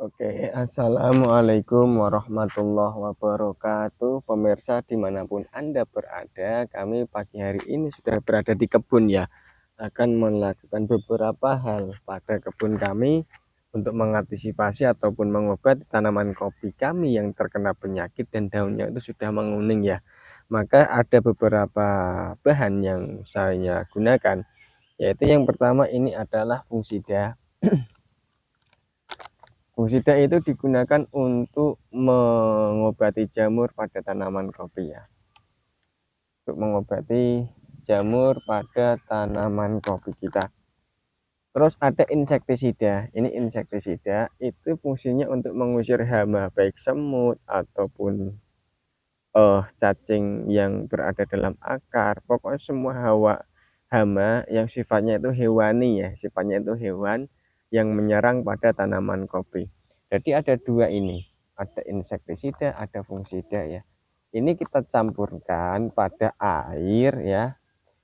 Oke, assalamualaikum warahmatullahi wabarakatuh. Pemirsa dimanapun Anda berada, kami pagi hari ini sudah berada di kebun ya. Akan melakukan beberapa hal pada kebun kami untuk mengantisipasi ataupun mengobati tanaman kopi kami yang terkena penyakit dan daunnya itu sudah menguning ya. Maka ada beberapa bahan yang saya gunakan, yaitu yang pertama ini adalah fungisida. Fungisida itu digunakan untuk mengobati jamur pada tanaman kopi ya. Untuk mengobati jamur pada tanaman kopi kita. Terus ada insektisida. Ini insektisida itu fungsinya untuk mengusir hama baik semut ataupun cacing yang berada dalam akar. Pokoknya semua hama yang sifatnya itu hewani ya, sifatnya itu hewan yang menyerang pada tanaman kopi. Jadi ada dua ini, ada insektisida, ada fungisida ya. Ini kita campurkan pada air ya,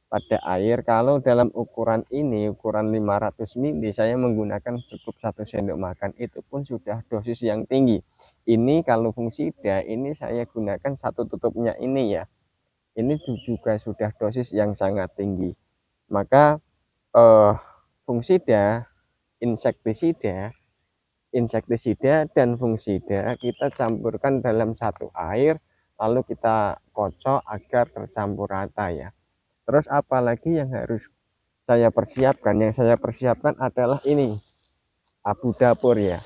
pada air. Kalau dalam ukuran ini, ukuran 500 ml, saya menggunakan cukup 1 sendok makan, itu pun sudah dosis yang tinggi. Ini kalau fungisida, ini saya gunakan satu tutupnya ini ya. Ini juga sudah dosis yang sangat tinggi. Maka fungisida, insektisida dan fungisida kita campurkan dalam satu air, lalu kita kocok agar tercampur rata ya. Terus apalagi yang harus saya persiapkan? Yang saya persiapkan adalah ini, abu dapur ya.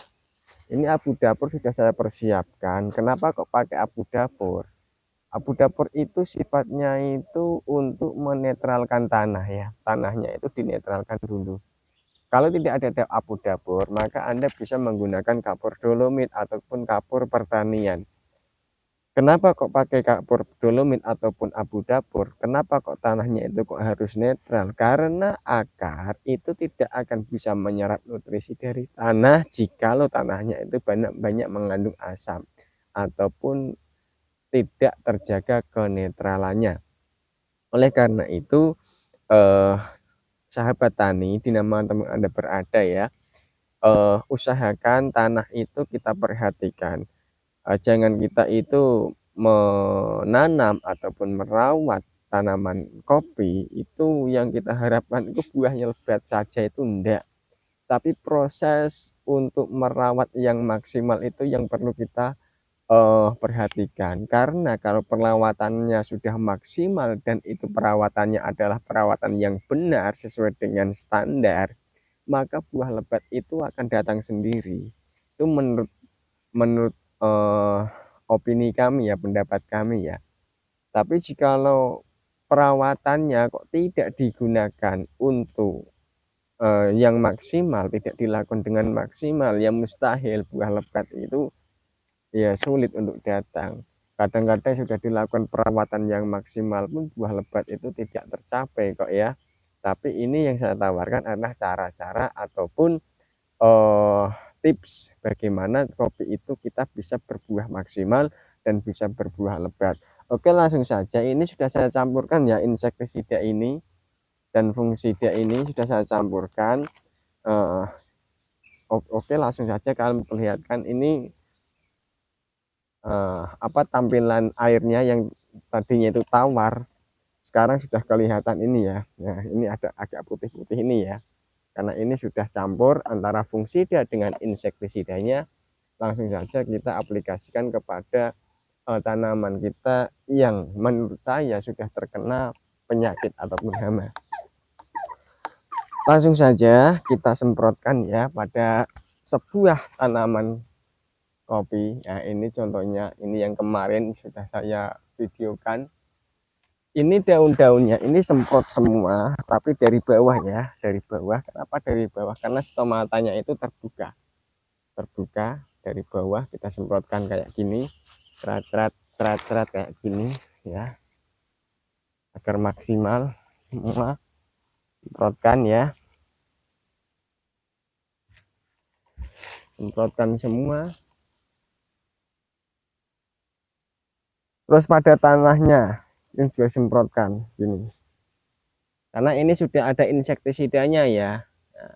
Ini abu dapur sudah saya persiapkan. Kenapa kok pakai abu dapur? Abu dapur itu sifatnya itu untuk menetralkan tanah ya. Tanahnya itu dinetralkan dulu. Kalau tidak ada abu dapur, maka Anda bisa menggunakan kapur dolomit ataupun kapur pertanian. Kenapa kok pakai kapur dolomit ataupun abu dapur? Kenapa kok tanahnya itu kok harus netral? Karena akar itu tidak akan bisa menyerap nutrisi dari tanah jikalau tanahnya itu banyak mengandung asam ataupun tidak terjaga kenetralannya. Oleh karena itu, sahabat tani di mana teman Anda berada ya, usahakan tanah itu kita perhatikan. Jangan kita itu menanam ataupun merawat tanaman kopi itu yang kita harapkan itu buahnya lebat saja, itu enggak. Tapi proses untuk merawat yang maksimal itu yang perlu kita perhatikan. Karena kalau perawatannya sudah maksimal dan itu perawatannya adalah perawatan yang benar sesuai dengan standar, maka buah lebat itu akan datang sendiri. Itu menurut opini kami ya, pendapat kami ya. Tapi jikalau perawatannya kok tidak digunakan untuk yang maksimal, tidak dilakukan dengan maksimal, ya mustahil buah lebat itu ya sulit untuk datang. Kadang-kadang sudah dilakukan perawatan yang maksimal pun buah lebat itu tidak tercapai kok ya. Tapi ini yang saya tawarkan adalah cara-cara ataupun tips bagaimana kopi itu kita bisa berbuah maksimal dan bisa berbuah lebat. Oke, langsung saja, ini sudah saya campurkan ya, insektisida ini dan fungisida ini sudah saya campurkan. Oke, langsung saja kalian perlihatkan ini apa tampilan airnya yang tadinya itu tawar, sekarang sudah kelihatan ini ya. Nah, ini ada agak putih-putih ini ya. Karena ini sudah campur antara fungisida dengan insektisidanya, langsung saja kita aplikasikan kepada tanaman kita yang menurut saya sudah terkena penyakit ataupun hama. Langsung saja kita semprotkan ya pada sebuah tanaman kopi. Nah, ini contohnya, ini yang kemarin sudah saya videokan. Ini daun-daunnya ini semprot semua, tapi dari bawah ya, dari bawah. Kenapa dari bawah? Karena stomatanya itu terbuka dari bawah. Kita semprotkan kayak gini, cerat kayak gini ya, agar maksimal semua semprotkan ya, semprotkan semua. Terus pada tanahnya ini juga semprotkan gini, karena ini sudah ada insektisidanya ya. Nah,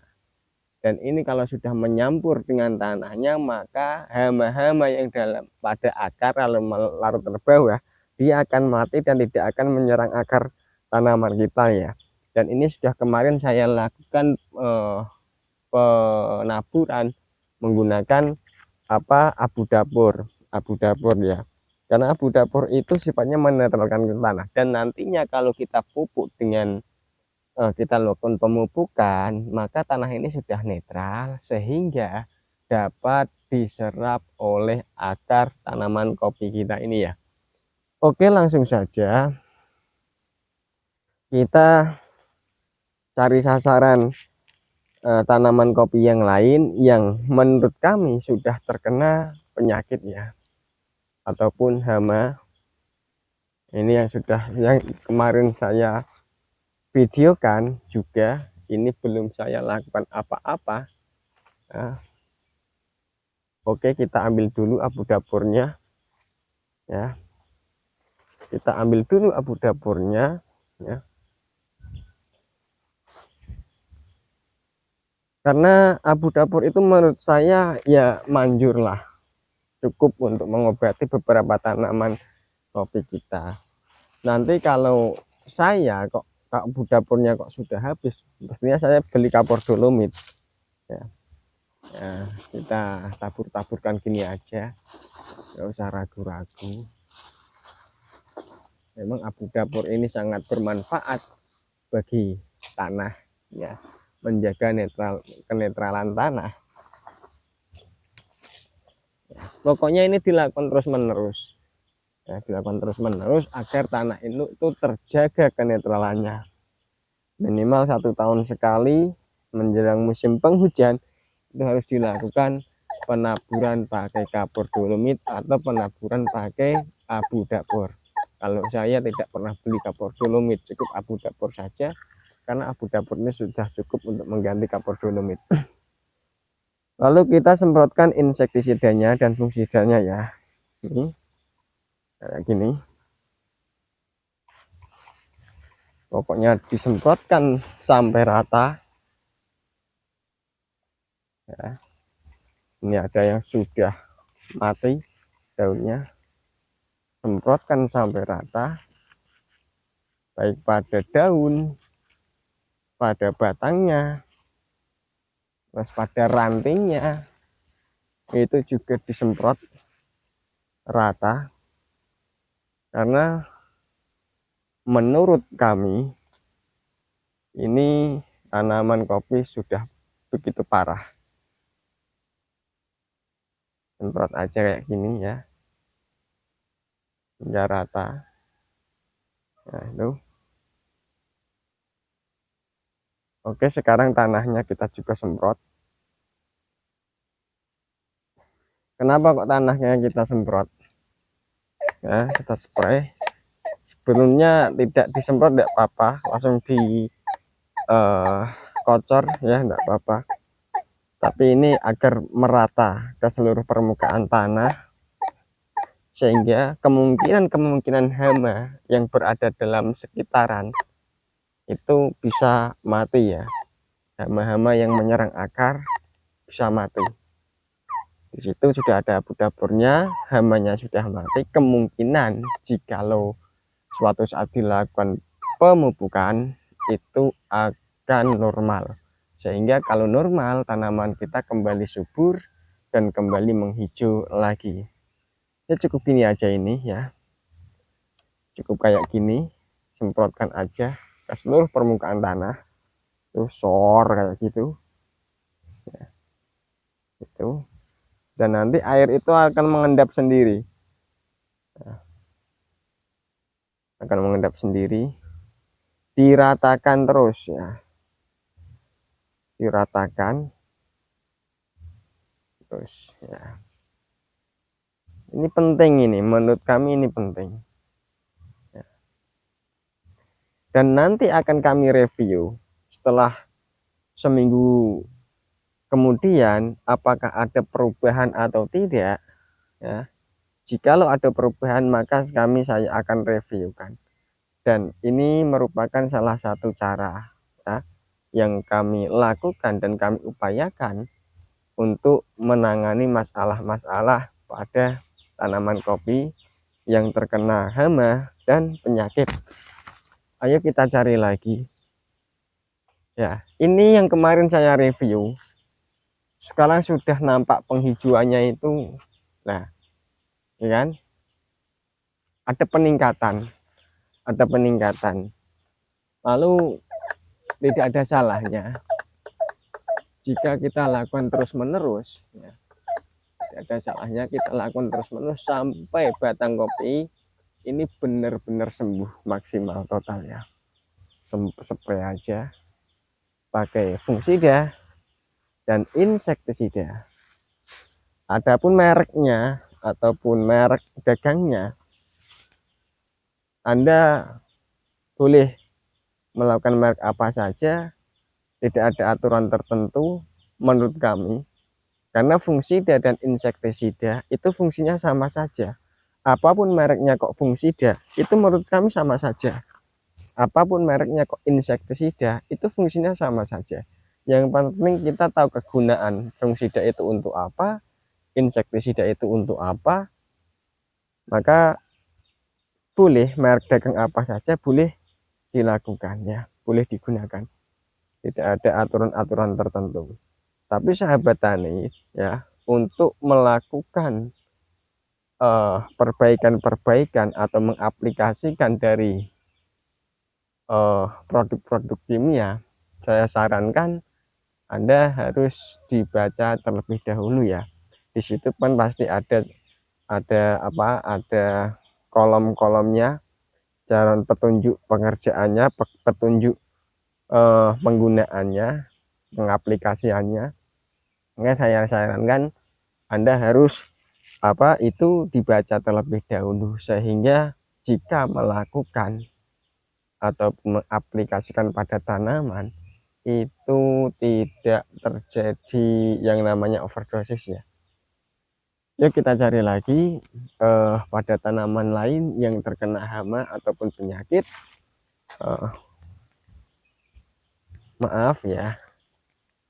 Dan ini kalau sudah menyampur dengan tanahnya, maka hama-hama yang pada akar kalau larut terbawah, dia akan mati dan tidak akan menyerang akar tanaman kita ya. Dan ini sudah kemarin saya lakukan penaburan menggunakan abu dapur ya. Karena abu dapur itu sifatnya menetralkan tanah, dan nantinya kalau kita pupuk dengan kita lakukan pemupukan, maka tanah ini sudah netral sehingga dapat diserap oleh akar tanaman kopi kita ini ya. Oke, langsung saja kita cari sasaran tanaman kopi yang lain yang menurut kami sudah terkena penyakit ya, ataupun hama. Ini yang kemarin saya videokan juga, ini belum saya lakukan apa-apa. Nah, oke, kita ambil dulu abu dapurnya ya. Kita ambil dulu abu dapurnya ya. Karena abu dapur itu menurut saya ya manjur lah, cukup untuk mengobati beberapa tanaman kopi kita. Nanti kalau saya kok abu dapurnya kok sudah habis, pastinya saya beli kapur dolomit ya. Ya, kita tabur-taburkan gini aja, nggak usah ragu-ragu. Memang abu dapur ini sangat bermanfaat bagi tanah ya, menjaga kenetralan tanah ya. Pokoknya ini dilakukan terus menerus ya, dilakukan terus menerus agar tanah itu terjaga kenetralannya. Minimal 1 tahun sekali menjelang musim penghujan itu harus dilakukan penaburan pakai kapur dolomit atau penaburan pakai abu dapur. Kalau saya tidak pernah beli kapur dolomit, cukup abu dapur saja, karena abu dapur ini sudah cukup untuk mengganti kapur dolomit. Lalu kita semprotkan insektisidanya dan fungisidanya ya. Ini kayak gini. Pokoknya disemprotkan sampai rata ya. Ini ada yang sudah mati daunnya, semprotkan sampai rata, baik pada daun, pada batangnya, terus pada rantingnya, itu juga disemprot rata. Karena menurut kami ini tanaman kopi sudah begitu parah. Semprot aja kayak gini ya, hingga rata. Nah itu. Oke, sekarang tanahnya kita juga semprot. Kenapa kok tanahnya kita semprot ya, kita spray. Sebelumnya tidak disemprot tidak apa-apa, langsung di kocor ya tidak apa-apa, tapi ini agar merata ke seluruh permukaan tanah, sehingga kemungkinan hama yang berada dalam sekitaran itu bisa mati ya. Hama-hama yang menyerang akar bisa mati. Di situ sudah ada abu dapurnya, hamanya sudah mati. Kemungkinan jikalau suatu saat dilakukan pemupukan itu akan normal, sehingga kalau normal tanaman kita kembali subur dan kembali menghijau lagi. Ya cukup gini aja ini ya, cukup kayak gini, semprotkan aja ke seluruh permukaan tanah tuh, sor kayak gitu ya, itu. Dan nanti air itu akan mengendap sendiri ya, akan mengendap sendiri. Diratakan terus ya, diratakan terus ya. Ini penting, ini menurut kami ini penting ya. Dan nanti akan kami review setelah seminggu kemudian apakah ada perubahan atau tidak ya. Jikalau ada perubahan, maka saya akan reviewkan. Dan ini merupakan salah satu cara ya, yang kami lakukan dan kami upayakan untuk menangani masalah-masalah pada tanaman kopi yang terkena hama dan penyakit. Ayo kita cari lagi. Ya, ini yang kemarin saya review. Sekarang sudah nampak penghijauannya itu. Nah, ya kan? Ada peningkatan. Lalu tidak ada salahnya jika kita lakukan terus-menerus, ya. Tidak ada salahnya kita lakukan terus-menerus sampai batang kopi ini benar-benar sembuh maksimal total ya. Spray aja pakai fungisida dan insektisida. Adapun mereknya ataupun merek dagangnya, Anda boleh melakukan merek apa saja, tidak ada aturan tertentu menurut kami, karena fungisida dan insektisida itu fungsinya sama saja. Apapun mereknya kok fungisida, itu menurut kami sama saja. Apapun mereknya kok insektisida, itu fungsinya sama saja. Yang penting kita tahu kegunaan fungisida itu untuk apa, insektisida itu untuk apa, maka boleh merek dagang apa saja boleh dilakukan ya, boleh digunakan. Tidak ada aturan-aturan tertentu. Tapi sahabat tani ya, untuk melakukan perbaikan-perbaikan atau mengaplikasikan dari produk-produk kimia, saya sarankan Anda harus dibaca terlebih dahulu ya. Di situ kan pasti ada kolom-kolomnya, cara petunjuk pengerjaannya, petunjuk penggunaannya, pengaplikasiannya. Maka saya sarankan Anda harus itu dibaca terlebih dahulu, sehingga jika melakukan atau mengaplikasikan pada tanaman itu tidak terjadi yang namanya overdosis ya. Yuk kita cari lagi pada tanaman lain yang terkena hama ataupun penyakit. Maaf ya,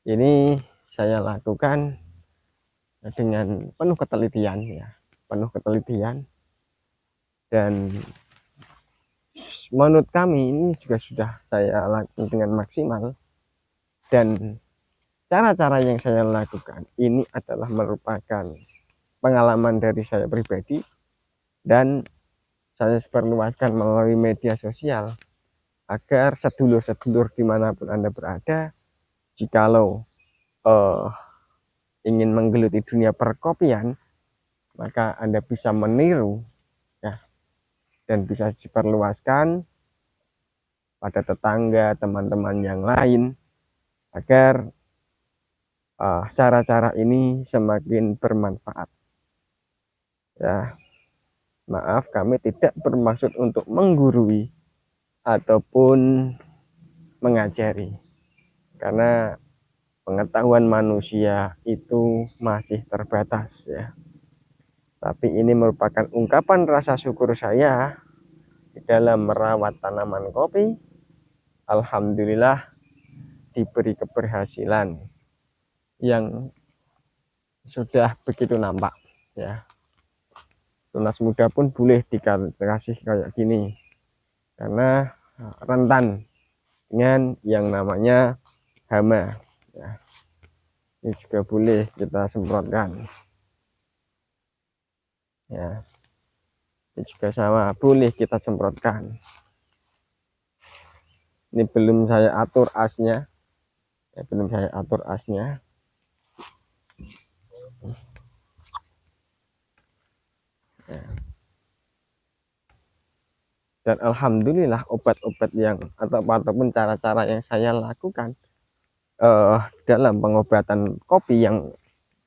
ini saya lakukan dengan penuh ketelitian ya, dan menurut kami ini juga sudah saya lakukan dengan maksimal, dan cara-cara yang saya lakukan ini adalah merupakan pengalaman dari saya pribadi dan saya sebarluaskan melalui media sosial agar sedulur-sedulur dimanapun Anda berada, jikalau ingin menggeluti dunia perkopian, maka Anda bisa meniru ya, dan bisa diperluaskan pada tetangga, teman-teman yang lain, agar cara-cara ini semakin bermanfaat ya. Maaf, kami tidak bermaksud untuk menggurui ataupun mengajari, karena pengetahuan manusia itu masih terbatas ya. Tapi ini merupakan ungkapan rasa syukur saya di dalam merawat tanaman kopi. Alhamdulillah diberi keberhasilan yang sudah begitu nampak ya. Tunas muda pun boleh dikasih kayak gini, karena rentan dengan yang namanya hama ya. Ini juga boleh kita semprotkan ya. Ini juga sama, boleh kita semprotkan. Ini belum saya atur asnya ya, ya. Dan alhamdulillah obat-obat yang ataupun cara-cara yang saya lakukan dalam pengobatan kopi yang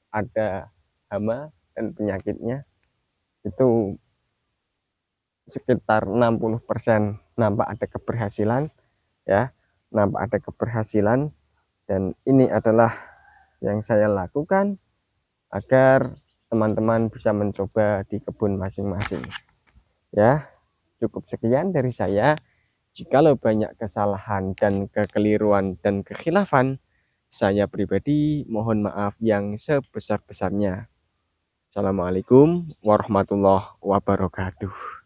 ada hama dan penyakitnya itu sekitar 60% nampak ada keberhasilan ya, dan ini adalah yang saya lakukan agar teman-teman bisa mencoba di kebun masing-masing ya. Cukup sekian dari saya. Jikalau banyak kesalahan dan kekeliruan dan kekhilafan, saya pribadi mohon maaf yang sebesar-besarnya. Assalamualaikum warahmatullahi wabarakatuh.